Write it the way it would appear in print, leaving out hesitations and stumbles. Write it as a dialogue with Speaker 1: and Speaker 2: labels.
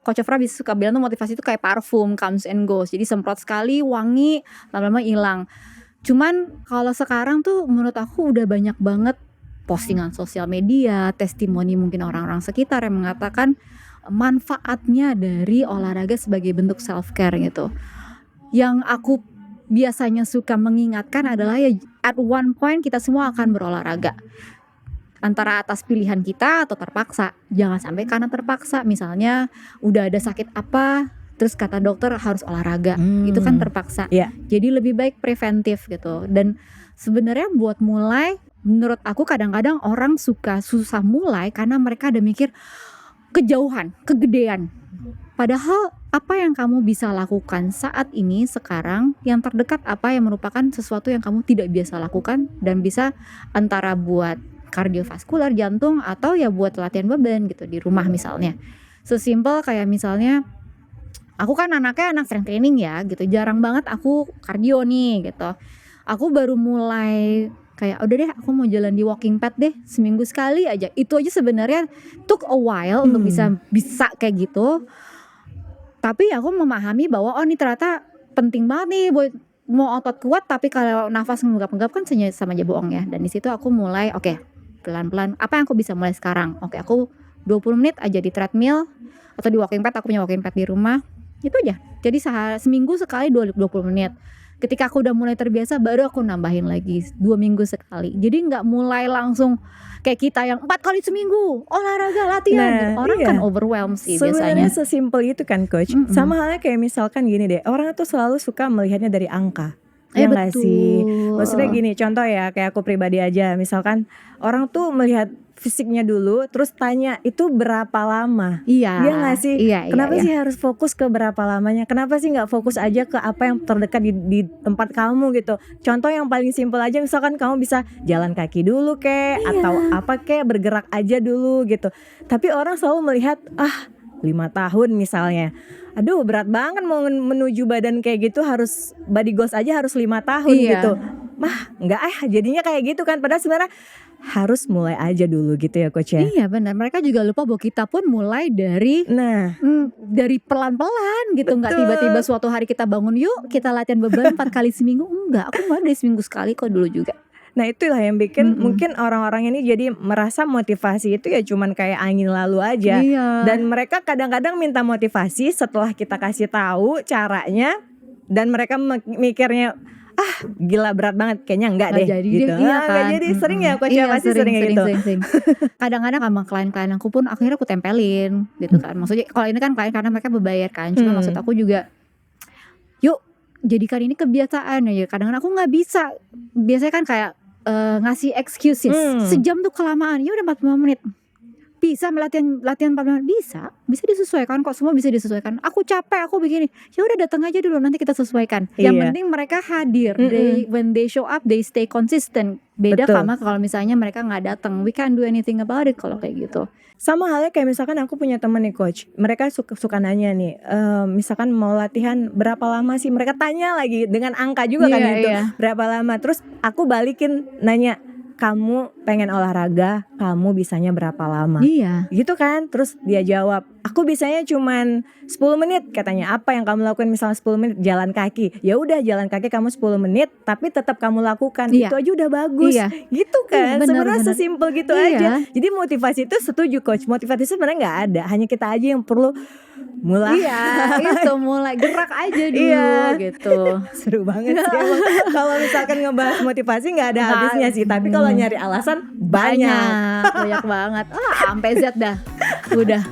Speaker 1: Coach Ofra bisa suka bilang tuh motivasi itu kayak parfum, comes and goes. Jadi semprot sekali, wangi, lama-lama hilang. Cuman kalau sekarang tuh menurut aku udah banyak banget postingan sosial media, testimoni mungkin orang-orang sekitar yang mengatakan manfaatnya dari olahraga sebagai bentuk self care gitu. Yang aku biasanya suka mengingatkan adalah ya at one point kita semua akan berolahraga. Antara atas pilihan kita atau terpaksa. Jangan sampai karena terpaksa. Misalnya udah ada sakit apa, terus kata dokter harus olahraga. Itu kan terpaksa. Jadi lebih baik preventif gitu. Dan sebenarnya buat mulai, menurut aku kadang-kadang orang susah mulai karena mereka ada mikir kejauhan, kegedean. Padahal apa yang kamu bisa lakukan saat ini sekarang yang terdekat apa yang merupakan sesuatu yang kamu tidak biasa lakukan dan bisa antara buat kardiovaskular jantung atau ya buat latihan beban gitu di rumah misalnya. Sesimpel kayak misalnya aku kan anaknya anak strength training ya gitu, jarang banget aku kardio nih gitu. Aku baru mulai kayak udah deh aku mau jalan di walking pad deh seminggu sekali aja. Itu aja sebenarnya took a while untuk bisa kayak gitu. Tapi aku memahami bahwa oh ini ternyata penting banget nih buat mau otot kuat, tapi kalau nafas menggap-menggap kan sama aja bohong ya. Dan di situ aku mulai oke, pelan-pelan apa yang aku bisa mulai sekarang. Oke, aku 20 menit aja di treadmill atau di walking pad, aku punya walking pad di rumah. Itu aja. Jadi seminggu sekali 20 menit. Ketika aku udah mulai terbiasa baru aku nambahin lagi 2 minggu sekali. Jadi gak mulai langsung kayak kita yang 4 kali seminggu olahraga latihan. Orang kan overwhelmed sih
Speaker 2: sebenarnya
Speaker 1: biasanya.
Speaker 2: sesimpel itu kan coach. Sama halnya kayak misalkan gini deh, orang tuh selalu suka melihatnya dari angka. Ya gak sih? Maksudnya gini, contoh ya kayak aku pribadi aja. Misalkan orang tuh melihat fisiknya dulu terus tanya itu berapa lama. Iya gak sih? Kenapa sih harus fokus ke berapa lamanya? Kenapa sih gak fokus aja ke apa yang terdekat di tempat kamu gitu? Contoh yang paling simpel aja, misalkan kamu bisa jalan kaki dulu kek, atau apa kek, bergerak aja dulu gitu. Tapi orang selalu melihat 5 tahun misalnya, aduh berat banget mau menuju badan kayak gitu, harus body goals aja harus 5 tahun gitu. Enggak jadinya kayak gitu kan. Padahal sebenarnya harus mulai aja dulu gitu ya coach ya.
Speaker 1: Iya benar, mereka juga lupa bahwa kita pun mulai dari dari pelan-pelan gitu. Enggak tiba-tiba suatu hari kita bangun yuk kita latihan beban 4 kali seminggu. Enggak, aku mulai dari seminggu sekali kok dulu juga.
Speaker 2: Nah itulah yang bikin mungkin orang-orang ini jadi merasa motivasi itu ya cuman kayak angin lalu aja. Dan mereka kadang-kadang minta motivasi setelah kita kasih tahu caranya, dan mereka mikirnya gila berat banget, kayaknya enggak deh
Speaker 1: jadi
Speaker 2: gitu. Enggak jadi, sering ya coach pasti sering gitu.
Speaker 1: Kadang-kadang sama klien-klien aku pun akhirnya aku tempelin gitu kan. Maksudnya kalau ini kan klien karena mereka berbayar kan. Cuma maksud aku juga yuk jadikan ini kebiasaan aja. Kadang-kadang aku nggak bisa. Biasanya kan kayak ngasih excuses. Sejam tuh kelamaan. Ya udah 45 menit. Bisa latihan 45 menit, bisa disesuaikan kok, semua bisa disesuaikan. Aku capek, aku begini. Ya udah datang aja dulu nanti kita sesuaikan. Yang penting mereka hadir. When they show up, they stay consistent. Beda sama kalau misalnya mereka nggak datang. We can't do anything about it kalau kayak gitu.
Speaker 2: Sama halnya kayak misalkan aku punya temen nih coach, mereka suka nanya nih, misalkan mau latihan berapa lama sih, mereka tanya lagi dengan angka juga kan gitu, berapa lama. Terus aku balikin nanya, kamu pengen olahraga, kamu bisanya berapa lama? Gitu kan. Terus dia jawab, aku bisanya cuman 10 menit katanya. Apa yang kamu lakukan? Misalnya 10 menit jalan kaki. Ya udah jalan kaki kamu 10 menit tapi tetap kamu lakukan. Itu aja udah bagus. Gitu kan. Sebenarnya sesimpel gitu aja. Jadi motivasi itu setuju coach. Motivasi sebenarnya enggak ada. Hanya kita aja yang perlu mulai.
Speaker 1: Itu mulai gerak aja dulu gitu.
Speaker 2: Seru banget sih emang. Kalau misalkan ngebahas motivasi enggak ada habisnya sih. Tapi kalau nyari alasan banyak
Speaker 1: banget. Sampai Z dah. Udah.